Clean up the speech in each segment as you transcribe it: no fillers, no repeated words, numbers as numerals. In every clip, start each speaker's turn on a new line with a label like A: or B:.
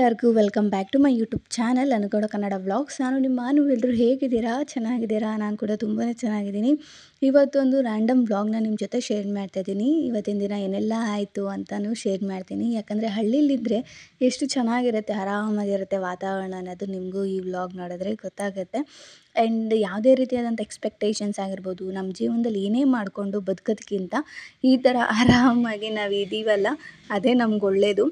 A: ಎಲ್ಲರಿಗೂ welcome back to my YouTube channel ಅನುಗೌಡ Kannada vlogs. ನೀವು ಎಲ್ಲರೂ ಹೇಗಿದ್ದೀರಾ? ಚೆನ್ನಾಗಿದ್ದೀರಾ? ನಾನು ಕೂಡ ತುಂಬಾ ಚೆನ್ನಾಗಿದ್ದೀನಿ. ಇವತ್ತೊಂದು ರ್ಯಾಂಡಮ್ ವ್ಲಾಗ್ನ ನಿಮ್ಮ ಜೊತೆ ಶೇರ್ ಮಾಡ್ತಾಯಿದ್ದೀನಿ. ಇವತ್ತಿನ ದಿನ ಏನೆಲ್ಲ ಆಯಿತು ಅಂತಲೂ ಶೇರ್ ಮಾಡ್ತೀನಿ. ಯಾಕಂದರೆ ಹಳ್ಳಿಲಿದ್ದರೆ ಎಷ್ಟು ಚೆನ್ನಾಗಿರುತ್ತೆ, ಆರಾಮಾಗಿರುತ್ತೆ ವಾತಾವರಣ ಅನ್ನೋದು ನಿಮಗೂ ಈ ವ್ಲಾಗ್ ನೋಡಿದ್ರೆ ಗೊತ್ತಾಗುತ್ತೆ. ಆ್ಯಂಡ್ ಯಾವುದೇ ರೀತಿಯಾದಂಥ ಎಕ್ಸ್ಪೆಕ್ಟೇಷನ್ಸ್ ಆಗಿರ್ಬೋದು, ನಮ್ಮ ಜೀವನದಲ್ಲಿ ಏನೇ ಮಾಡಿಕೊಂಡು ಬದುಕೋದಕ್ಕಿಂತ ಈ ಥರ ಆರಾಮಾಗಿ ನಾವು ಇದ್ದೀವಲ್ಲ, ಅದೇ ನಮ್ಗೆ ಒಳ್ಳೆಯದು.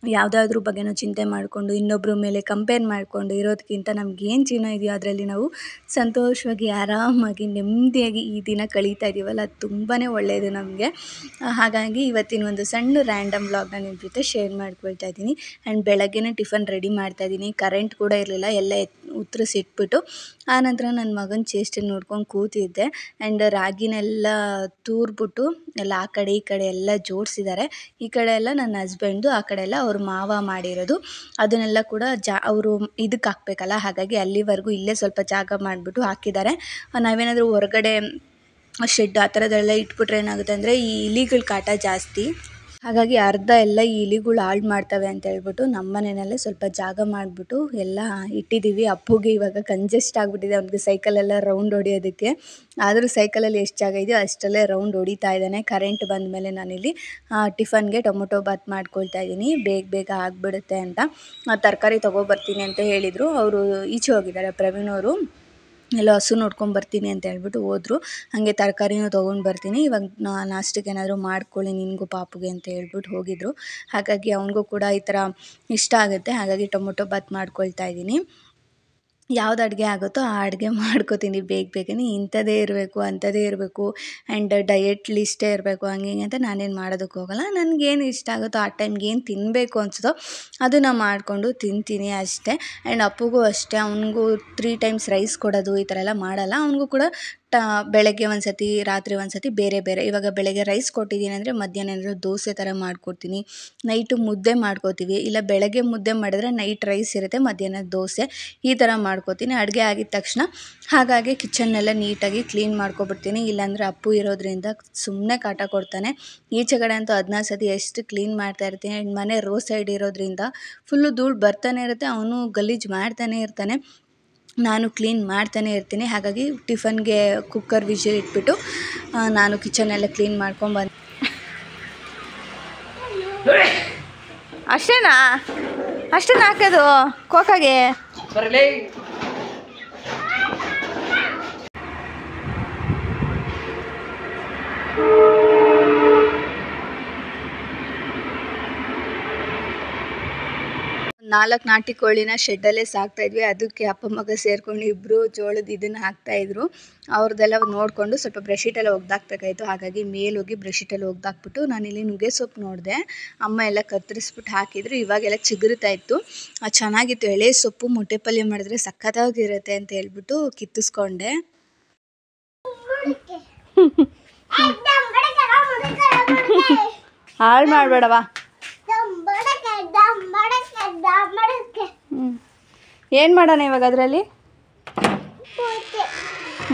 A: ಯಾವುದಾದ್ರೂ ಬಗ್ಗೆನೂ ಚಿಂತೆ ಮಾಡಿಕೊಂಡು ಇನ್ನೊಬ್ಬರ ಮೇಲೆ ಕಂಪೇರ್ ಮಾಡಿಕೊಂಡು ಇರೋದಕ್ಕಿಂತ ನಮಗೇನು ಜೀವನ ಇದೆಯೋ ಅದರಲ್ಲಿ ನಾವು ಸಂತೋಷವಾಗಿ ಆರಾಮಾಗಿ ನೆಮ್ಮದಿಯಾಗಿ ಈ ದಿನ ಕಳೀತಾ ಇದ್ದೀವಲ್ಲ, ಅದು ತುಂಬಾ ಒಳ್ಳೆಯದು ನಮಗೆ. ಹಾಗಾಗಿ ಇವತ್ತಿನ ಒಂದು ಸಣ್ಣ ರ್ಯಾಂಡಮ್ ವ್ಲಾಗ್ನ ನಿಮ್ಮ ಜೊತೆ ಶೇರ್ ಮಾಡ್ಕೊಳ್ತಾ ಇದ್ದೀನಿ. ಆ್ಯಂಡ್ ಬೆಳಗ್ಗೆನೇ ಟಿಫನ್ ರೆಡಿ ಮಾಡ್ತಾಯಿದ್ದೀನಿ. ಕರೆಂಟ್ ಕೂಡ ಇರಲಿಲ್ಲ, ಎಲ್ಲ ಉತ್ತರಿಸಿಟ್ಬಿಟ್ಟು ಆನಂತರ ನನ್ನ ಮಗನ ಚೇಷ್ಟೆ ನೋಡ್ಕೊಂಡು ಕೂತಿದ್ದೆ. ಆ್ಯಂಡ್ ರಾಗಿನೆಲ್ಲ ತೂರ್ಬಿಟ್ಟು ಎಲ್ಲ ಆ ಕಡೆ ಈ ಕಡೆ ಎಲ್ಲ ಜೋಡಿಸಿದ್ದಾರೆ. ಈ ಕಡೆ ಎಲ್ಲ ನನ್ನ ಹಸ್ಬೆಂಡು, ಆ ಕಡೆ ಎಲ್ಲ ಅವ್ರ ಮಾವ ಮಾಡಿರೋದು. ಅದನ್ನೆಲ್ಲ ಕೂಡ ಅವರು ಇದಕ್ಕೆ ಹಾಕಬೇಕಲ್ಲ, ಹಾಗಾಗಿ ಅಲ್ಲಿವರೆಗೂ ಇಲ್ಲೇ ಸ್ವಲ್ಪ ಜಾಗ ಮಾಡಿಬಿಟ್ಟು ಹಾಕಿದ್ದಾರೆ. ನಾವೇನಾದರೂ ಹೊರಗಡೆ ಶೆಡ್ ಆ ಥರದ್ದೆಲ್ಲ ಇಟ್ಬಿಟ್ರೆ ಏನಾಗುತ್ತೆ ಅಂದರೆ ಈ ಇಲಿಗಳ ಕಾಟ ಜಾಸ್ತಿ. ಹಾಗಾಗಿ ಅರ್ಧ ಎಲ್ಲ ಈ ಇಲಿಗಳು ಹಾಳು ಮಾಡ್ತವೆ ಅಂತ ಹೇಳ್ಬಿಟ್ಟು ನಮ್ಮ ಮನೆಯಲ್ಲೇ ಸ್ವಲ್ಪ ಜಾಗ ಮಾಡಿಬಿಟ್ಟು ಎಲ್ಲ ಇಟ್ಟಿದ್ದೀವಿ. ಅಪ್ಪುಗೆ ಇವಾಗ ಕಂಜೆಸ್ಟ್ ಆಗಿಬಿಟ್ಟಿದೆ, ಅವ್ನಿಗೆ ಸೈಕಲೆಲ್ಲ ರೌಂಡ್ ಹೊಡಿಯೋದಕ್ಕೆ. ಆದರೂ ಸೈಕಲಲ್ಲಿ ಎಷ್ಟು ಜಾಗ ಇದೆಯೋ ಅಷ್ಟರಲ್ಲೇ ರೌಂಡ್ ಹೊಡಿತಾ ಇದ್ದಾನೆ. ಕರೆಂಟ್ ಬಂದ ಮೇಲೆ ನಾನಿಲ್ಲಿ ಟಿಫನ್ಗೆ ಟೊಮೊಟೊ ಬಾತ್ ಮಾಡ್ಕೊಳ್ತಾ ಇದ್ದೀನಿ, ಬೇಗ ಆಗಿಬಿಡುತ್ತೆ ಅಂತ. ತರಕಾರಿ ತೊಗೊಬರ್ತೀನಿ ಅಂತ ಹೇಳಿದರು. ಅವರು ಈಚೆ ಹೋಗಿದ್ದಾರೆ, ಪ್ರವೀಣ್ ಅವರು ಎಲ್ಲೋ ಹಸು ನೋಡ್ಕೊಂಡು ಬರ್ತೀನಿ ಅಂತ ಹೇಳ್ಬಿಟ್ಟು ಹೋದರು. ಹಾಗೆ ತರಕಾರಿನೂ ತೊಗೊಂಡು ಬರ್ತೀನಿ, ಇವಾಗ ನಾಷ್ಟಕ್ಕೆ ಏನಾದರೂ ಮಾಡ್ಕೊಳ್ಳಿ ನಿನಗೂ ಪಾಪುಗೆ ಅಂತ ಹೇಳ್ಬಿಟ್ಟು ಹೋಗಿದ್ರು. ಹಾಗಾಗಿ ಅವನಿಗೂ ಕೂಡ ಈ ಥರ ಇಷ್ಟ ಆಗುತ್ತೆ. ಹಾಗಾಗಿ ಟೊಮೊಟೊ ಬಾತ್ ಮಾಡ್ಕೊಳ್ತಾ ಇದ್ದೀನಿ. ಯಾವ್ದು ಅಡುಗೆ ಆಗುತ್ತೋ ಆ ಅಡುಗೆ ಮಾಡ್ಕೋತೀನಿ ಬೇಗನೆ. ಇಂಥದ್ದೇ ಇರಬೇಕು ಅಂಥದ್ದೇ ಇರಬೇಕು ಆ್ಯಂಡ್ ಡಯಟ್ ಲಿಸ್ಟೇ ಇರಬೇಕು ಹಂಗೆ ಅಂತ ನಾನೇನು ಮಾಡೋದಕ್ಕೆ ಹೋಗಲ್ಲ. ನನಗೇನು ಇಷ್ಟ ಆಗುತ್ತೋ ಆ ಟೈಮ್ಗೆ ಏನು ತಿನ್ನಬೇಕು ಅನಿಸುತ್ತೋ ಅದನ್ನು ಮಾಡಿಕೊಂಡು ತಿಂತೀನಿ ಅಷ್ಟೇ. ಆ್ಯಂಡ್ ಅಪ್ಪುಗೂ ಅಷ್ಟೇ, ಅವನಿಗೂ 3 ಟೈಮ್ಸ್ ರೈಸ್ ಕೊಡೋದು ಈ ಥರ ಎಲ್ಲ ಮಾಡಲ್ಲ. ಅವನಿಗೂ ಕೂಡ ಬೆಳಗ್ಗೆ ಒಂದು ಸತಿ ರಾತ್ರಿ ಒಂದು ಸತಿ ಬೇರೆ. ಇವಾಗ ಬೆಳಗ್ಗೆ ರೈಸ್ ಕೊಟ್ಟಿದ್ದೀನಿ ಅಂದರೆ ಮಧ್ಯಾಹ್ನ ಏನಾದರೂ ದೋಸೆ ಥರ ಮಾಡಿಕೊಡ್ತೀನಿ. ನೈಟು ಮುದ್ದೆ ಮಾಡ್ಕೋತೀವಿ, ಇಲ್ಲ ಬೆಳಗ್ಗೆ ಮುದ್ದೆ ಮಾಡಿದ್ರೆ ನೈಟ್ ರೈಸ್ ಇರುತ್ತೆ, ಮಧ್ಯಾಹ್ನ ದೋಸೆ ಈ ಥರ ಮಾಡ್ಕೋತೀನಿ. ಅಡುಗೆ ಆಗಿದ ತಕ್ಷಣ ಹಾಗಾಗಿ ಕಿಚನ್ನೆಲ್ಲ ನೀಟಾಗಿ ಕ್ಲೀನ್ ಮಾಡ್ಕೊಬಿಡ್ತೀನಿ. ಇಲ್ಲಾಂದರೆ ಅಪ್ಪು ಇರೋದ್ರಿಂದ ಸುಮ್ಮನೆ ಕಾಟ ಕೊಡ್ತಾನೆ. ಈಚೆ ಕಡೆ ಅಂತೂ 14 ಸತಿ ಎಷ್ಟು ಕ್ಲೀನ್ ಮಾಡ್ತಾ ಇರ್ತೀನಿ. ಆ್ಯಂಡ್ ಮನೆ ರೋಡ್ ಸೈಡ್ ಇರೋದ್ರಿಂದ ಫುಲ್ಲು ಧೂಳು ಬರ್ತಾನೆ ಇರುತ್ತೆ, ಅವನು ಗಲೀಜು ಮಾಡ್ತಾನೆ ಇರ್ತಾನೆ, ನಾನು ಕ್ಲೀನ್ ಮಾಡ್ತಾನೆ ಇರ್ತೀನಿ. ಹಾಗಾಗಿ ಟಿಫನ್ಗೆ ಕುಕ್ಕರ್ ವಿಷಲ್ ಇಟ್ಬಿಟ್ಟು ನಾನು ಕಿಚನೆಲ್ಲ ಕ್ಲೀನ್ ಮಾಡ್ಕೊಂಡ್ಬಂದು ಅಷ್ಟೇನಾ ಹಾಕೋದು ಕೋಕಾಗೆ. ಬರಲೇ 4 ನಾಟಿ ಕೋಳಿನ ಶೆಡ್ಡಲ್ಲೇ ಸಾಕ್ತಾಯಿದ್ವಿ. ಅದಕ್ಕೆ ಅಪ್ಪ ಮಗ ಸೇರ್ಕೊಂಡು ಇಬ್ಬರು ಜೋಳದ ಇದನ್ನು ಹಾಕ್ತಾಯಿದ್ರು. ಅವ್ರದ್ದೆಲ್ಲ ನೋಡಿಕೊಂಡು ಸ್ವಲ್ಪ ಬ್ರಷೀಟೆಲ್ಲ ಒಗ್ದಾಕ್ಬೇಕಾಯಿತು. ಹಾಗಾಗಿ ಮೇಲೋಗಿ ಬ್ರಷೀಟೆಲ್ಲ ಒಗ್ದಾಕ್ಬಿಟ್ಟು ನಾನಿಲ್ಲಿ ನುಗ್ಗೆ ಸೊಪ್ಪು ನೋಡಿದೆ, ಅಮ್ಮ ಎಲ್ಲ ಕತ್ತರಿಸ್ಬಿಟ್ಟು ಹಾಕಿದ್ರು. ಇವಾಗೆಲ್ಲ ಚಿಗುರುತ್ತಾ ಇತ್ತು, ಚೆನ್ನಾಗಿತ್ತು. ಎಳೆ ಸೊಪ್ಪು ಮೊಟ್ಟೆ ಪಲ್ಯ ಮಾಡಿದ್ರೆ ಸಖತ್ತಾಗಿರುತ್ತೆ ಅಂತ ಹೇಳ್ಬಿಟ್ಟು ಕಿತ್ತಿಸ್ಕೊಂಡೆ. ಹಾಳು ಮಾಡಬೇಡವಾ. ಏನು ಮಾಡೋಣ ಇವಾಗ ಅದರಲ್ಲಿ?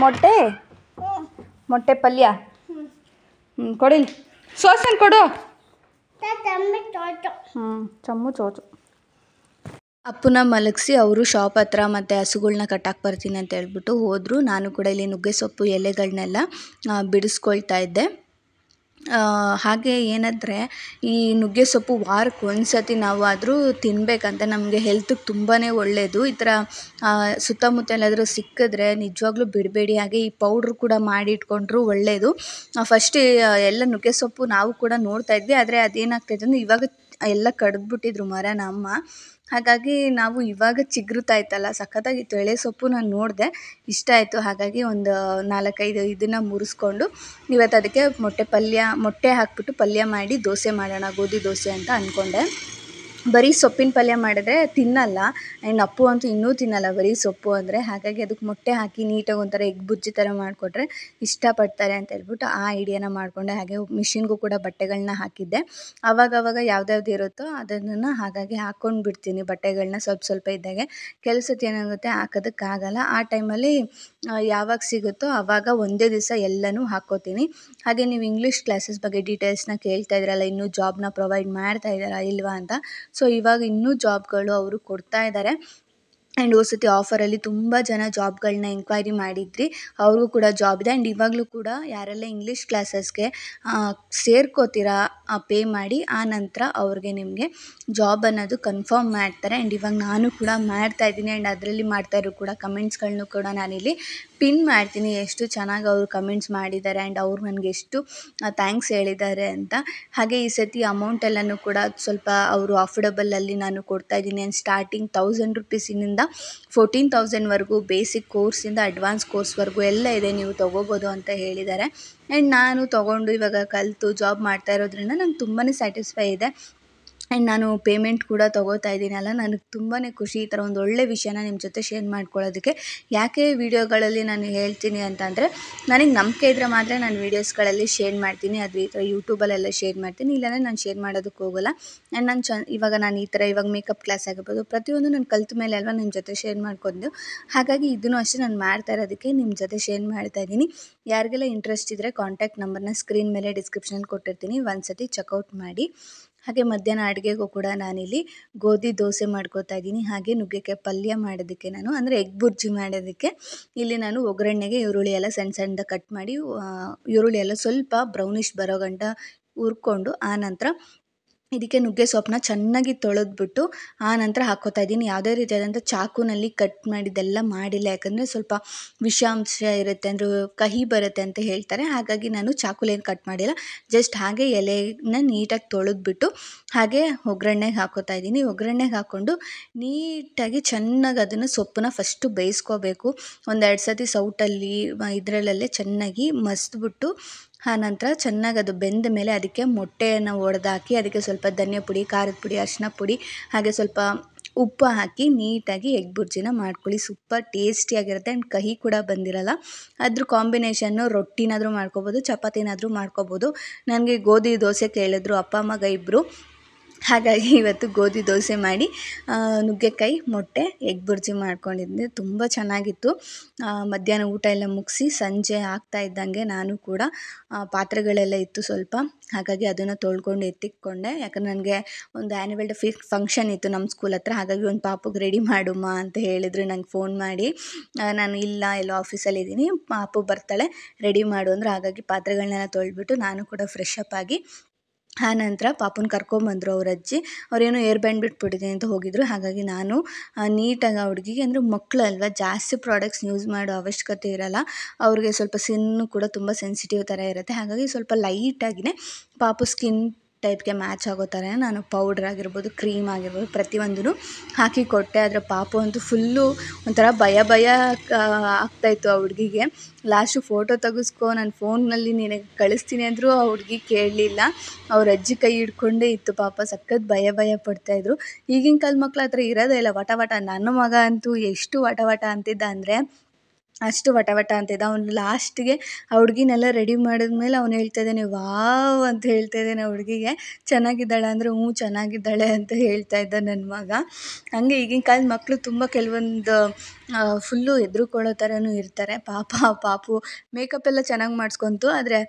A: ಮೊಟ್ಟೆ ಪಲ್ಯ. ಕೊಡಿಲಿ, ಸೋಸನ್ ಕೊಡು. ಚಮ್ಮು ಚೋಚು. ಅಪ್ಪನ ಮಲಗಿಸಿ ಅವರು ಶಾಪ್ ಹತ್ರ ಮತ್ತು ಹಸುಗಳ್ನ ಕಟ್ಟಾಕಿ ಬರ್ತೀನಿ ಅಂತ ಹೇಳ್ಬಿಟ್ಟು ಹೋದರು. ನಾನು ಕೂಡ ಇಲ್ಲಿ ನುಗ್ಗೆ ಸೊಪ್ಪು ಎಲೆಗಳನ್ನೆಲ್ಲ ಬಿಡಿಸ್ಕೊಳ್ತಾ ಇದ್ದೆ. ಹಾಗೆ ಏನಂದರೆ ಈ ನುಗ್ಗೆ ಸೊಪ್ಪು ವಾರಕ್ಕೆ ಒಂದು ಸತಿ ನಾವು ಆದರೂ ತಿನ್ನಬೇಕಂತ, ನಮಗೆ ಹೆಲ್ತಿಗೆ ತುಂಬಾ ಒಳ್ಳೆಯದು. ಈ ಥರ ಸುತ್ತಮುತ್ತ ಎಲ್ಲಾದರೂ ಸಿಕ್ಕಿದ್ರೆ ನಿಜವಾಗ್ಲೂ ಬಿಡಬೇಡಿ. ಹಾಗೆ ಈ ಪೌಡ್ರ್ ಕೂಡ ಮಾಡಿ ಇಟ್ಕೊಂಡ್ರು ಒಳ್ಳೆಯದು. ಫಸ್ಟ್ ಎಲ್ಲ ನುಗ್ಗೆ ಸೊಪ್ಪು ನಾವು ಕೂಡ ನೋಡ್ತಾ ಇದ್ವಿ, ಆದರೆ ಅದೇನಾಗ್ತಾಯಿತ್ತು ಅಂದರೆ ಇವಾಗ ಎಲ್ಲ ಕಡಿದ್ಬಿಟ್ಟಿದ್ರು ಮರನ ಅಮ್ಮ. ಹಾಗಾಗಿ ನಾವು ಇವಾಗ ಚಿಗುರುತ್ತಾ ಇತ್ತಲ್ಲ, ಸಖತ್ತಾಗಿತ್ತು. ಎಳೆ ಸೊಪ್ಪು ನಾನು ನೋಡಿದೆ, ಇಷ್ಟ ಆಯಿತು. ಹಾಗಾಗಿ ಒಂದು 4-5 ಇದನ್ನು ಮುರಿಸ್ಕೊಂಡು ಇವತ್ತು ಅದಕ್ಕೆ ಮೊಟ್ಟೆ ಹಾಕ್ಬಿಟ್ಟು ಪಲ್ಯ ಮಾಡಿ ದೋಸೆ ಮಾಡೋಣ, ಗೋಧಿ ದೋಸೆ ಅಂತ ಅಂದ್ಕೊಂಡೆ. ಬರೀ ಸೊಪ್ಪಿನ ಪಲ್ಯ ಮಾಡಿದ್ರೆ ತಿನ್ನಲ್ಲ, ಆ್ಯಂಡ್ ಅಪ್ಪು ಅಂತೂ ಇನ್ನೂ ತಿನ್ನಲ್ಲ ಬರೀ ಸೊಪ್ಪು ಅಂದರೆ. ಹಾಗಾಗಿ ಅದಕ್ಕೆ ಮೊಟ್ಟೆ ಹಾಕಿ ನೀಟಾಗಿ ಒಂಥರ ಎಗ್ ಬುಜ್ಜಿ ಥರ ಮಾಡಿಕೊಟ್ರೆ ಇಷ್ಟಪಡ್ತಾರೆ ಅಂತ ಹೇಳ್ಬಿಟ್ಟು ಆ ಐಡಿಯಾನ ಮಾಡಿಕೊಂಡೆ. ಹಾಗೆ ಮಿಷಿನ್ಗೂ ಕೂಡ ಬಟ್ಟೆಗಳನ್ನ ಹಾಕಿದ್ದೆ. ಆವಾಗವಾಗ ಯಾವ್ದ್ಯಾವ್ದು ಇರುತ್ತೋ ಅದನ್ನು ಹಾಗಾಗಿ ಹಾಕ್ಕೊಂಡು ಬಿಡ್ತೀನಿ ಬಟ್ಟೆಗಳನ್ನ ಸ್ವಲ್ಪ ಇದ್ದಾಗೆ. ಕೆಲಸಕ್ಕೆ ಏನಾಗುತ್ತೆ ಹಾಕೋದಕ್ಕಾಗಲ್ಲ, ಆ ಟೈಮಲ್ಲಿ ಯಾವಾಗ ಸಿಗುತ್ತೋ ಆವಾಗ ಒಂದೇ ದಿವಸ ಎಲ್ಲನೂ ಹಾಕ್ಕೋತೀನಿ. ಹಾಗೆ ನೀವು ಇಂಗ್ಲೀಷ್ ಕ್ಲಾಸಸ್ ಬಗ್ಗೆ ಡೀಟೇಲ್ಸ್ನ ಕೇಳ್ತಾ ಇದ್ದೀರಲ್ಲ, ಇನ್ನೂ ಜಾಬ್ನ ಪ್ರೊವೈಡ್ ಮಾಡ್ತಾ ಇದ್ದಾರಾ ಇಲ್ವಾ ಅಂತ. ಸೊ ಇವಾಗ ಇನ್ನೂ ಜಾಬ್ಗಳು ಅವರು ಕೊಡ್ತಾ ಇದ್ದಾರೆ. ಆ್ಯಂಡ್ ಹೋದ ಸತಿ ಆಫರಲ್ಲಿ ತುಂಬ ಜನ ಜಾಬ್ಗಳನ್ನ ಎಂಕ್ವೈರಿ ಮಾಡಿದ್ರಿ, ಅವ್ರಿಗೂ ಕೂಡ ಜಾಬ್ ಇದೆ. ಆ್ಯಂಡ್ ಇವಾಗಲೂ ಕೂಡ ಯಾರೆಲ್ಲ ಇಂಗ್ಲೀಷ್ ಕ್ಲಾಸಸ್ಗೆ ಸೇರ್ಕೋತೀರಾ ಪೇ ಮಾಡಿ, ಆ ನಂತರ ಅವ್ರಿಗೆ ನಿಮಗೆ ಜಾಬ್ ಅನ್ನೋದು ಕನ್ಫರ್ಮ್ ಮಾಡ್ತಾರೆ. ಆ್ಯಂಡ್ ಇವಾಗ ನಾನು ಕೂಡ ಮಾಡ್ತಾಯಿದ್ದೀನಿ. ಆ್ಯಂಡ್ ಅದರಲ್ಲಿ ಮಾಡ್ತಾ ಇರೋ ಕೂಡ ಕಮೆಂಟ್ಸ್ಗಳನ್ನು ಕೂಡ ನಾನಿಲ್ಲಿ ಪಿನ್ ಮಾಡ್ತೀನಿ, ಎಷ್ಟು ಚೆನ್ನಾಗಿ ಅವರು ಕಮೆಂಟ್ಸ್ ಮಾಡಿದ್ದಾರೆ ಆ್ಯಂಡ್ ಅವ್ರು ನನಗೆ ಎಷ್ಟು ಥ್ಯಾಂಕ್ಸ್ ಹೇಳಿದ್ದಾರೆ ಅಂತ. ಹಾಗೆ ಈ ಸತಿ ಅಮೌಂಟೆಲ್ಲನೂ ಕೂಡ ಸ್ವಲ್ಪ ಅವರು ಅಫೋರ್ಡಬಲಲ್ಲಿ ನಾನು ಕೊಡ್ತಾಯಿದ್ದೀನಿ. ಆ್ಯಂಡ್ ಸ್ಟಾರ್ಟಿಂಗ್ 1000 ರುಪೀಸಿನಿಂದ 14,000ವರೆಗೂ ಬೇಸಿಕ್ ಕೋರ್ಸಿಂದ ಅಡ್ವಾನ್ಸ್ ಕೋರ್ಸ್ವರೆಗೂ ಎಲ್ಲ ಇದೆ, ನೀವು ತೊಗೋಬೋದು ಅಂತ ಹೇಳಿದ್ದಾರೆ. ಆ್ಯಂಡ್ ನಾನು ತೊಗೊಂಡು ಇವಾಗ ಕಲಿತು ಜಾಬ್ ಮಾಡ್ತಾ ಇರೋದ್ರಿಂದ ನಂಗೆ ತುಂಬಾ ಸ್ಯಾಟಿಸ್ಫೈ ಇದೆ. ಆ್ಯಂಡ್ ನಾನು ಪೇಮೆಂಟ್ ಕೂಡ ತೊಗೋತಾ ಇದ್ದೀನಲ್ಲ, ನನಗೆ ತುಂಬಾ ಖುಷಿ ಈ ಥರ ಒಂದು ಒಳ್ಳೆ ವಿಷಯನ ನಿಮ್ಮ ಜೊತೆ ಶೇರ್ ಮಾಡ್ಕೊಳ್ಳೋದಕ್ಕೆ. ಯಾಕೆ ವೀಡಿಯೋಗಳಲ್ಲಿ ನಾನು ಹೇಳ್ತೀನಿ ಅಂತಂದರೆ, ನನಗೆ ನಂಬಿಕೆ ಇದ್ದರೆ ಮಾತ್ರ ನಾನು ವೀಡಿಯೋಸ್ಗಳಲ್ಲಿ ಶೇರ್ ಮಾಡ್ತೀನಿ. ಅದು ಈ ಥರ ಯೂಟ್ಯೂಬಲ್ಲೆಲ್ಲ ಶೇರ್ ಮಾಡ್ತೀನಿ, ಇಲ್ಲಾಂದರೆ ನಾನು ಶೇರ್ ಮಾಡೋದಕ್ಕೆ ಹೋಗೋಲ್ಲ. ಆ್ಯಂಡ್ ನಾನು ಇವಾಗ ನಾನು ಈ ಥರ ಇವಾಗ ಮೇಕಪ್ ಕ್ಲಾಸ್ ಆಗಿರ್ಬೋದು, ಪ್ರತಿಯೊಂದು ನಾನು ಕಲಿತ ಮೇಲೆ ಅಲ್ವಾ ನಿಮ್ಮ ಜೊತೆ ಶೇರ್ ಮಾಡ್ಕೊಂಡು. ಹಾಗಾಗಿ ಇದನ್ನು ಅಷ್ಟೇ ನಾನು ಮಾಡ್ತಾ ಇರೋದಕ್ಕೆ ನಿಮ್ಮ ಜೊತೆ ಶೇರ್ ಮಾಡ್ತಾ ಇದ್ದೀನಿ. ಯಾರಿಗೆಲ್ಲ ಇಂಟ್ರೆಸ್ಟ್ ಇದ್ದರೆ ಕಾಂಟ್ಯಾಕ್ಟ್ ನಂಬರ್ನ ಸ್ಕ್ರೀನ್ ಮೇಲೆ ಡಿಸ್ಕ್ರಿಪ್ಷನಲ್ಲಿ ಕೊಟ್ಟಿರ್ತೀನಿ, ಒಂದು ಸತಿ ಚೆಕ್ಔಟ್ ಮಾಡಿ. ಹಾಗೆ ಮಧ್ಯಾಹ್ನ ಅಡುಗೆಗೂ ಕೂಡ ನಾನಿಲ್ಲಿ ಗೋಧಿ ದೋಸೆ ಮಾಡ್ಕೋತಾ ಇದ್ದೀನಿ. ಹಾಗೆ ನುಗ್ಗೆಕಾಯಿ ಪಲ್ಯ ಮಾಡೋದಕ್ಕೆ ನಾನು ಅಂದರೆ ಎಗ್ ಬುರ್ಜಿ ಮಾಡೋದಕ್ಕೆ ಇಲ್ಲಿ ನಾನು ಒಗ್ಗರಣೆಗೆ ಈರುಳ್ಳಿ ಎಲ್ಲ ಸಣ್ಣ ಸಣ್ಣದಾಗಿ ಕಟ್ ಮಾಡಿ, ಈರುಳ್ಳಿ ಎಲ್ಲ ಸ್ವಲ್ಪ ಬ್ರೌನಿಷ್ ಬರೋ ಗಂಟ ಹುರ್ಕೊಂಡು, ಆ ನಂತರ ಇದಕ್ಕೆ ನುಗ್ಗೆ ಸೊಪ್ಪನ್ನ ಚೆನ್ನಾಗಿ ತೊಳೆದ್ಬಿಟ್ಟು ಆ ನಂತರ ಹಾಕ್ಕೋತಾ ಇದ್ದೀನಿ. ಯಾವುದೇ ರೀತಿಯಾದಂಥ ಚಾಕುನಲ್ಲಿ ಕಟ್ ಮಾಡಿದ್ದೆಲ್ಲ ಮಾಡಿಲ್ಲ, ಯಾಕಂದರೆ ಸ್ವಲ್ಪ ವಿಷಾಂಶ ಇರುತ್ತೆ, ಅಂದರೆ ಕಹಿ ಬರುತ್ತೆ ಅಂತ ಹೇಳ್ತಾರೆ. ಹಾಗಾಗಿ ನಾನು ಚಾಕುಲೇನು ಕಟ್ ಮಾಡಿಲ್ಲ, ಜಸ್ಟ್ ಹಾಗೆ ಎಲೆನ ನೀಟಾಗಿ ತೊಳೆದ್ಬಿಟ್ಟು ಹಾಗೆ ಒಗ್ಗರಣೆಗೆ ಹಾಕ್ಕೋತಾ ಇದ್ದೀನಿ. ಒಗ್ಗರಣೆಗೆ ಹಾಕ್ಕೊಂಡು ನೀಟಾಗಿ ಚೆನ್ನಾಗಿ ಅದನ್ನು ಸೊಪ್ಪನ್ನ ಫಸ್ಟು ಬೇಯಿಸ್ಕೋಬೇಕು. 1-2 ಸತಿ ಸೌಟಲ್ಲಿ ಇದರಲ್ಲೇ ಚೆನ್ನಾಗಿ ಮಸ್ದ್ಬಿಟ್ಟು, ಆ ನಂತರ ಚೆನ್ನಾಗಿ ಅದು ಬೆಂದ ಮೇಲೆ ಅದಕ್ಕೆ ಮೊಟ್ಟೆಯನ್ನು ಒಡೆದಾಕಿ, ಅದಕ್ಕೆ ಸ್ವಲ್ಪ ಧನಿಯಾ ಪುಡಿ, ಖಾರದ ಪುಡಿ, ಅರಿಶಿನ ಪುಡಿ, ಹಾಗೆ ಸ್ವಲ್ಪ ಉಪ್ಪು ಹಾಕಿ ನೀಟಾಗಿ ಎಗ್ ಬುರ್ಜಿನ ಮಾಡ್ಕೊಳ್ಳಿ. ಸೂಪರ್ ಟೇಸ್ಟಿಯಾಗಿರುತ್ತೆ ಆ್ಯಂಡ್ ಕಹಿ ಕೂಡ ಬಂದಿರಲ್ಲ. ಅದ್ರ ಕಾಂಬಿನೇಷನ್ನು ರೊಟ್ಟಿನಾದರೂ ಮಾಡ್ಕೋಬೋದು, ಚಪಾತಿನಾದರೂ ಮಾಡ್ಕೋಬೋದು. ನನಗೆ ಗೋಧಿ ದೋಸೆ ಕೇಳಿದ್ರು ಅಪ್ಪ ಮಗ ಇಬ್ಬರು, ಹಾಗಾಗಿ ಇವತ್ತು ಗೋಧಿ ದೋಸೆ ಮಾಡಿ ನುಗ್ಗೆಕಾಯಿ, ಮೊಟ್ಟೆ, ಎಗ್ ಬುರ್ಜಿ ಮಾಡ್ಕೊಂಡಿದ್ದೆ. ತುಂಬ ಚೆನ್ನಾಗಿತ್ತು. ಮಧ್ಯಾಹ್ನ ಊಟ ಎಲ್ಲ ಮುಗಿಸಿ ಸಂಜೆ ಆಗ್ತಾ ಇದ್ದಂಗೆ ನಾನು ಕೂಡ ಪಾತ್ರೆಗಳೆಲ್ಲ ಇತ್ತು ಸ್ವಲ್ಪ, ಹಾಗಾಗಿ ಅದನ್ನು ತೊಳ್ಕೊಂಡು ಎತ್ತಿಕ್ಕೊಂಡೆ. ಯಾಕಂದರೆ ನನಗೆ ಒಂದು ಆ್ಯನ್ಯುವಲ್ ಡೇ ಫಂಕ್ಷನ್ ಇತ್ತು ನಮ್ಮ ಸ್ಕೂಲ್ ಹತ್ರ, ಹಾಗಾಗಿ ಒಂದು ಪಾಪುಗೆ ರೆಡಿ ಮಾಡುಮ್ಮ ಅಂತ ಹೇಳಿದ್ರು ನಂಗೆ ಫೋನ್ ಮಾಡಿ. ನಾನು ಇಲ್ಲ ಎಲ್ಲೋ ಆಫೀಸಲ್ಲಿದ್ದೀನಿ, ಪಾಪು ಬರ್ತಾಳೆ ರೆಡಿ ಮಾಡು ಅಂದರು. ಹಾಗಾಗಿ ಪಾತ್ರೆಗಳನ್ನೆಲ್ಲ ತೊಳೆದ್ಬಿಟ್ಟು ನಾನು ಕೂಡ ಫ್ರೆಶ್ ಅಪ್ ಆಗಿ, ಆ ನಂತರ ಪಾಪುನ ಕರ್ಕೊಂಬಂದರು ಅವ್ರ ಅಜ್ಜಿ. ಅವರೇನೋ ಏರ್ ಬ್ಯಾಂಡ್ ಬಿಟ್ಬಿಟ್ಟಿದೆ ಅಂತ ಹೋಗಿದ್ರು. ಹಾಗಾಗಿ ನಾನು ನೀಟಾಗಿ ಆ ಹುಡುಗಿಗೆ, ಅಂದರೆ ಮಕ್ಕಳಲ್ವ, ಜಾಸ್ತಿ ಪ್ರಾಡಕ್ಟ್ಸ್ ಯೂಸ್ ಮಾಡೋ ಅವಶ್ಯಕತೆ ಇರೋಲ್ಲ. ಅವ್ರಿಗೆ ಸ್ವಲ್ಪ ಸ್ಕಿನ್ನು ಕೂಡ ತುಂಬ ಸೆನ್ಸಿಟಿವ್ ಥರ ಇರುತ್ತೆ. ಹಾಗಾಗಿ ಸ್ವಲ್ಪ ಲೈಟಾಗಿಯೇ ಪಾಪು ಸ್ಕಿನ್ ಟೈಪ್ಗೆ ಮ್ಯಾಚ್ ಆಗೋ ಥರ ನಾನು ಪೌಡ್ರ್ ಆಗಿರ್ಬೋದು, ಕ್ರೀಮ್ ಆಗಿರ್ಬೋದು, ಪ್ರತಿಯೊಂದೂ ಹಾಕಿ ಕೊಟ್ಟೆ. ಆದರೆ ಪಾಪು ಅಂತೂ ಫುಲ್ಲು ಒಂಥರ ಭಯ ಆಗ್ತಾಯಿತ್ತು ಆ ಹುಡುಗಿಗೆ. ಲಾಸ್ಟು ಫೋಟೋ ತೆಗೆಸ್ಕೊ, ನಾನು ಫೋನಲ್ಲಿ ನಿನಗೆ ಕಳಿಸ್ತೀನಿ ಅಂದರೂ ಆ ಹುಡುಗಿ ಕೇಳಲಿಲ್ಲ. ಅವ್ರ ಅಜ್ಜಿ ಕೈ ಹಿಡ್ಕೊಂಡೇ ಇತ್ತು. ಪಾಪ ಸಖತ್ ಭಯ ಪಡ್ತಾಯಿದ್ರು. ಈಗಿನ ಕಾಲದ ಮಕ್ಳು ಆ ಥರ ಇರೋದೇ ಇಲ್ಲ, ವಟ. ನನ್ನ ಮಗ ಅಂತೂ ಎಷ್ಟು ವಟ ಅಂತಿದ್ದ ಅಂದರೆ ಅಷ್ಟು ವಟ ಅಂತಿದ್ದ. ಅವ್ನು ಲಾಸ್ಟಿಗೆ ಆ ಹುಡುಗಿನೆಲ್ಲ ರೆಡಿ ಮಾಡಿದ್ಮೇಲೆ ಅವ್ನು ಹೇಳ್ತಾ ಇದ್ದಾನೆ, ವಾವ್ ಅಂತ ಹೇಳ್ತಾ ಇದ್ದಾನೆ ಆ ಹುಡುಗಿಗೆ. ಚೆನ್ನಾಗಿದ್ದಾಳೆ ಅಂದರೆ ಹ್ಞೂ ಚೆನ್ನಾಗಿದ್ದಾಳೆ ಅಂತ ಹೇಳ್ತಾ ಇದ್ದ ನನ್ನ ಮಗ. ಹಂಗೆ ಈಗಿನ ಕಾಲದ ಮಕ್ಕಳು ತುಂಬ ಕೆಲವೊಂದು ಫುಲ್ಲು ಹೆದ್ರುಕೊಳ್ಳೋ ಥರನೂ ಇರ್ತಾರೆ. ಪಾಪು ಮೇಕಪ್ ಎಲ್ಲ ಚೆನ್ನಾಗಿ ಮಾಡಿಸ್ಕೊಂತು, ಆದರೆ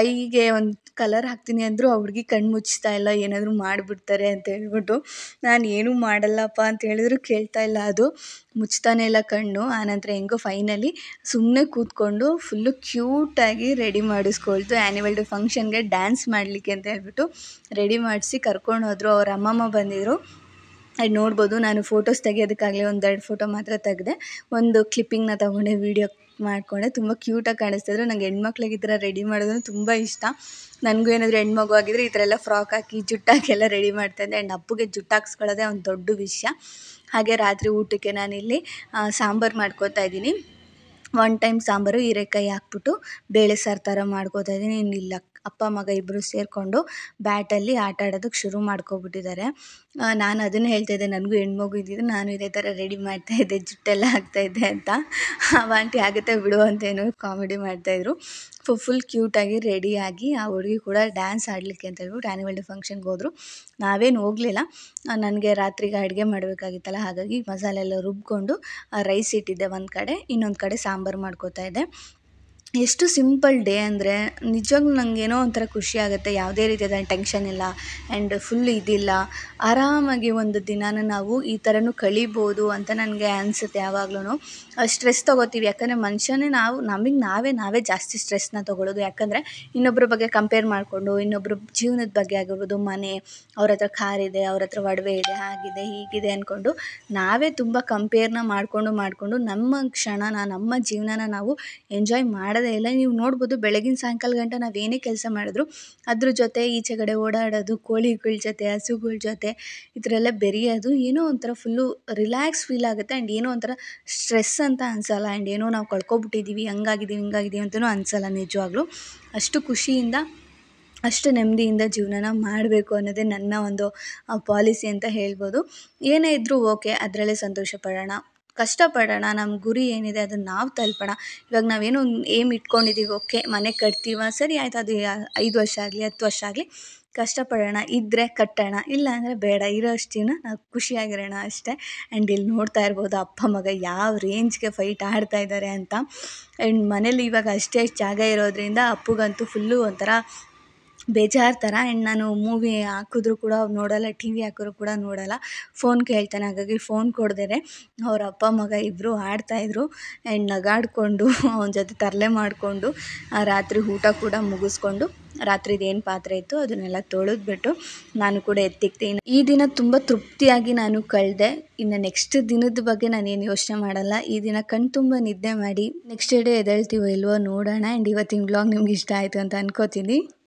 A: ಐಗೆ ಒಂದು ಕಲರ್ ಹಾಕ್ತೀನಿ ಅಂದರೂ ಆ ಹುಡುಗಿ ಕಣ್ಣು ಮುಚ್ತಾ ಇಲ್ಲ, ಏನಾದರೂ ಮಾಡಿಬಿಡ್ತಾರೆ ಅಂತ ಹೇಳ್ಬಿಟ್ಟು. ನಾನು ಏನೂ ಮಾಡಲ್ಲಪ್ಪ ಅಂತ ಹೇಳಿದ್ರು ಕೇಳ್ತಾ ಇಲ್ಲ, ಅದು ಮುಚ್ತಾನೆ ಇಲ್ಲ ಕಣ್ಣು. ಆನಂತರ ಹೆಂಗೋ ಫೈನಲಿ ಸುಮ್ಮನೆ ಕೂತ್ಕೊಂಡು ಫುಲ್ಲು ಕ್ಯೂಟಾಗಿ ರೆಡಿ ಮಾಡಿಸ್ಕೊಳ್ತು. ಆ್ಯನ್ಯುವಲ್ ಡೇ ಫಂಕ್ಷನ್ಗೆ ಡ್ಯಾನ್ಸ್ ಮಾಡಲಿಕ್ಕೆ ಅಂತ ಹೇಳ್ಬಿಟ್ಟು ರೆಡಿ ಮಾಡಿಸಿ ಕರ್ಕೊಂಡು ಹೋದರು. ಅವ್ರ ಅಮ್ಮಮ್ಮ ಬಂದಿದ್ದರು. ಅದು ನೋಡ್ಬೋದು, ನಾನು ಫೋಟೋಸ್ ತೆಗಿಯೋದಕ್ಕಾಗಲಿ 1-2 ಫೋಟೋ ಮಾತ್ರ ತೆಗೆದೆ. ಒಂದು ಕ್ಲಿಪ್ಪಿಂಗ್ನ ತೊಗೊಂಡೆ, ವೀಡಿಯೋ ಮಾಡಿಕೊಂಡೆ. ತುಂಬ ಕ್ಯೂಟಾಗಿ ಕಾಣಿಸ್ತಿದ್ರು. ನನಗೆ ಹೆಣ್ಮಕ್ಳಿಗೆ ಈ ಥರ ರೆಡಿ ಮಾಡೋದು ತುಂಬ ಇಷ್ಟ. ನನಗೂ ಏನಾದರೂ ಹೆಣ್ಮಗು ಆಗಿದ್ರೆ ಈ ಥರ ಎಲ್ಲ ಫ್ರಾಕ್ ಹಾಕಿ ಜುಟ್ಟಾಕೆಲ್ಲ ರೆಡಿ ಮಾಡ್ತಾಯಿದ್ದೆ. ಆ್ಯಂಡ್ ಅಪ್ಪುಗೆ ಜುಟ್ಟು ಹಾಕ್ಸ್ಕೊಳ್ಳೋದೇ ಒಂದು ದೊಡ್ಡ ವಿಷಯ. ಹಾಗೆ ರಾತ್ರಿ ಊಟಕ್ಕೆ ನಾನಿಲ್ಲಿ ಸಾಂಬಾರು ಮಾಡ್ಕೋತಾ ಇದ್ದೀನಿ. 1 ಟೈಮ್ ಸಾಂಬಾರು, ಹೀರೆಕಾಯಿ ಹಾಕ್ಬಿಟ್ಟು ಬೇಳೆ ಸಾರು ಥರ ಮಾಡ್ಕೋತಾ ಇದ್ದೀನಿ. ಇನ್ನಿಲ್ಲ ಅಪ್ಪ ಮಗ ಇಬ್ಬರು ಸೇರಿಕೊಂಡು ಬ್ಯಾಟಲ್ಲಿ ಆಟ ಆಡೋದಕ್ಕೆ ಶುರು ಮಾಡ್ಕೊಬಿಟ್ಟಿದ್ದಾರೆ. ನಾನು ಅದನ್ನು ಹೇಳ್ತಾಯಿದ್ದೆ, ನನಗೂ ಹೆಣ್ಮಗು ಇದ್ದಿದ್ದು ನಾನು ಇದೇ ಥರ ರೆಡಿ ಮಾಡ್ತಾಯಿದ್ದೆ, ಜುಟ್ಟೆಲ್ಲ ಹಾಕ್ತಾಯಿದ್ದೆ ಅಂತ. ಆಂಟಿ ಆಗುತ್ತೆ ಬಿಡು ಅಂತೇನೋ ಕಾಮಿಡಿ ಮಾಡ್ತಾಯಿದ್ರು. ಫುಲ್ ಕ್ಯೂಟಾಗಿ ರೆಡಿಯಾಗಿ ಆ ಹುಡುಗಿ ಕೂಡ ಡ್ಯಾನ್ಸ್ ಆಡಲಿಕ್ಕೆ ಅಂತ ಹೇಳ್ಬಿಟ್ಟು ಆ್ಯನ್ಯುವಲ್ ಡೇ ಫಂಕ್ಷನ್ಗೆ ಹೋದರು. ನಾವೇನು ಹೋಗಲಿಲ್ಲ, ನನಗೆ ರಾತ್ರಿಗೆ ಅಡುಗೆ ಮಾಡಬೇಕಾಗಿತ್ತಲ್ಲ, ಹಾಗಾಗಿ ಮಸಾಲೆ ಎಲ್ಲ ರುಬ್ಕೊಂಡು ರೈಸ್ ಇಟ್ಟಿದ್ದೆ ಒಂದು ಕಡೆ, ಇನ್ನೊಂದು ಕಡೆ ಸಾಂಬಾರು ಮಾಡ್ಕೋತಾ ಇದ್ದೆ. ಎಷ್ಟು ಸಿಂಪಲ್ ಡೇ ಅಂದರೆ ನಿಜವಾಗ್ಲೂ ನನಗೇನೋ ಒಂಥರ ಖುಷಿ ಆಗುತ್ತೆ. ಯಾವುದೇ ರೀತಿಯಾದ ಟೆನ್ಷನ್ ಇಲ್ಲ ಆ್ಯಂಡ್ ಫುಲ್ ಇದಿಲ್ಲ. ಆರಾಮಾಗಿ ಒಂದು ದಿನಾನ ನಾವು ಈ ಥರನೂ ಕಳೀಬೋದು ಅಂತ ನನಗೆ ಅನಿಸುತ್ತೆ ಯಾವಾಗ್ಲೂ. ಸ್ಟ್ರೆಸ್ ತೊಗೋತೀವಿ, ಯಾಕಂದರೆ ಮನುಷ್ಯನೇ ನಾವು ನಮಗೆ ನಾವೇ ಜಾಸ್ತಿ ಸ್ಟ್ರೆಸ್ನ ತೊಗೊಳ್ಳೋದು. ಯಾಕಂದರೆ ಇನ್ನೊಬ್ಬರ ಬಗ್ಗೆ ಕಂಪೇರ್ ಮಾಡಿಕೊಂಡು, ಇನ್ನೊಬ್ಬರ ಜೀವನದ ಬಗ್ಗೆ ಆಗಿರ್ಬೋದು, ಮನೆ, ಅವ್ರ ಹತ್ರ ಕಾರಿದೆ, ಅವ್ರ ಹತ್ರ ಒಡವೆ ಇದೆ, ಹಾಗಿದೆ ಹೀಗಿದೆ ಅಂದ್ಕೊಂಡು ನಾವೇ ತುಂಬ ಕಂಪೇರ್ನ ಮಾಡಿಕೊಂಡು ನಮ್ಮ ಕ್ಷಣನ, ನಮ್ಮ ಜೀವನನ ನಾವು ಎಂಜಾಯ್ ಮಾಡೋದೇ ಇಲ್ಲ. ನೀವು ನೋಡ್ಬೋದು, ಬೆಳಗಿನ ಸಾಯಂಕಾಲ ಗಂಟ ನಾವೇನೇ ಕೆಲಸ ಮಾಡಿದ್ರು ಅದ್ರ ಜೊತೆ ಈಚೆಗಡೆ ಓಡಾಡೋದು, ಕೋಳಿಗಳ ಜೊತೆ, ಹಸುಗಳ ಜೊತೆ ಈ ಥರ ಎಲ್ಲ ಬೆರೆಯೋದು ಏನೋ ಒಂಥರ ಫುಲ್ಲು ರಿಲ್ಯಾಕ್ಸ್ ಫೀಲ್ ಆಗುತ್ತೆ. ಆ್ಯಂಡ್ ಏನೋ ಒಂಥರ ಸ್ಟ್ರೆಸ್ ಅಂತ ಅನಿಸಲ್ಲ. ಆ್ಯಂಡ್ ಏನೋ ನಾವು ಕಳ್ಕೊಬಿಟ್ಟಿದ್ದೀವಿ, ಹಿಂಗಾಗಿದ್ದೀವಿ ಅಂತಲೂ ಅನಿಸಲ್ಲ. ನಿಜವಾಗ್ಲೂ ಅಷ್ಟು ಖುಷಿಯಿಂದ, ಅಷ್ಟು ನೆಮ್ಮದಿಯಿಂದ ಜೀವನನ ಮಾಡಬೇಕು ಅನ್ನೋದೇ ನನ್ನ ಒಂದು ಪಾಲಿಸಿ ಅಂತ ಹೇಳ್ಬೋದು. ಏನೇ ಇದ್ದರೂ ಓಕೆ, ಅದರಲ್ಲೇ ಸಂತೋಷ ಪಡೋಣ, ಕಷ್ಟಪಡೋಣ, ನಮ್ಮ ಗುರಿ ಏನಿದೆ ಅದನ್ನು ನಾವು ತಲುಪೋಣ. ಇವಾಗ ನಾವೇನೋ ಒಂದು ಏಮ್ ಇಟ್ಕೊಂಡಿದ್ದೀವಿ, ಓಕೆ ಮನೆ ಕಟ್ತೀವ, ಸರಿ ಆಯಿತು, ಅದು 5 ವರ್ಷ ಆಗಲಿ 10 ವರ್ಷ ಆಗಲಿ ಕಷ್ಟಪಡೋಣ, ಇದ್ದರೆ ಕಟ್ಟೋಣ, ಇಲ್ಲ ಅಂದರೆ ಬೇಡ, ಇರೋಷ್ಟು ಜೀವನ ನಾವು ಖುಷಿಯಾಗಿರೋಣ ಅಷ್ಟೇ. ಆ್ಯಂಡ್ ಇಲ್ಲಿ ನೋಡ್ತಾ ಇರ್ಬೋದು ಅಪ್ಪ ಮಗ ಯಾವ ರೇಂಜ್ಗೆ ಫೈಟ್ ಆಡ್ತಾ ಇದ್ದಾರೆ ಅಂತ. ಆ್ಯಂಡ್ ಮನೇಲಿ ಇವಾಗ ಅಷ್ಟೇ ಜಾಗ ಇರೋದ್ರಿಂದ ಅಪ್ಪಗಂತೂ ಫುಲ್ಲು ಒಂಥರ ಬೇಜಾರು ಥರ. ಆ್ಯಂಡ್ ನಾನು ಮೂವಿ ಹಾಕಿದ್ರು ಕೂಡ ಅವ್ರು ನೋಡೋಲ್ಲ, ಟಿ ವಿ ಹಾಕಿದ್ರು ಕೂಡ ನೋಡೋಲ್ಲ, ಫೋನ್ ಕೇಳ್ತಾನೆ. ಹಾಗಾಗಿ ಫೋನ್ ಕೊಡ್ದೇ ಅವ್ರ ಅಪ್ಪ ಮಗ ಇಬ್ಬರು ಆಡ್ತಾಯಿದ್ರು. ಆ್ಯಂಡ್ ನಗಾಡಿಕೊಂಡು ಅವನ ಜೊತೆ ತರಲೆ ಮಾಡಿಕೊಂಡು ರಾತ್ರಿ ಊಟ ಕೂಡ ಮುಗಿಸ್ಕೊಂಡು, ರಾತ್ರಿದು ಏನು ಪಾತ್ರೆ ಇತ್ತು ಅದನ್ನೆಲ್ಲ ತೊಳೆದ್ಬಿಟ್ಟು ನಾನು ಕೂಡ ಎತ್ತಿಕ್ತೀನಿ. ಈ ದಿನ ತುಂಬ ತೃಪ್ತಿಯಾಗಿ ನಾನು ಕಳೆದೆ. ಇನ್ನು ನೆಕ್ಸ್ಟ್ ದಿನದ ಬಗ್ಗೆ ನಾನೇನು ಯೋಚನೆ ಮಾಡಲ್ಲ. ಈ ದಿನ ಕಣ್ ತುಂಬ ನಿದ್ದೆ ಮಾಡಿ ನೆಕ್ಸ್ಟ್ ಡೇ ಎದ್ದೇಳ್ತೀವೋ ಇಲ್ವೋ ನೋಡೋಣ. ಆ್ಯಂಡ್ ಇವತ್ತಿನ ವ್ಲಾಗ್ ನಿಮ್ಗೆ ಇಷ್ಟ ಆಯಿತು ಅಂತ ಅನ್ಕೋತೀನಿ.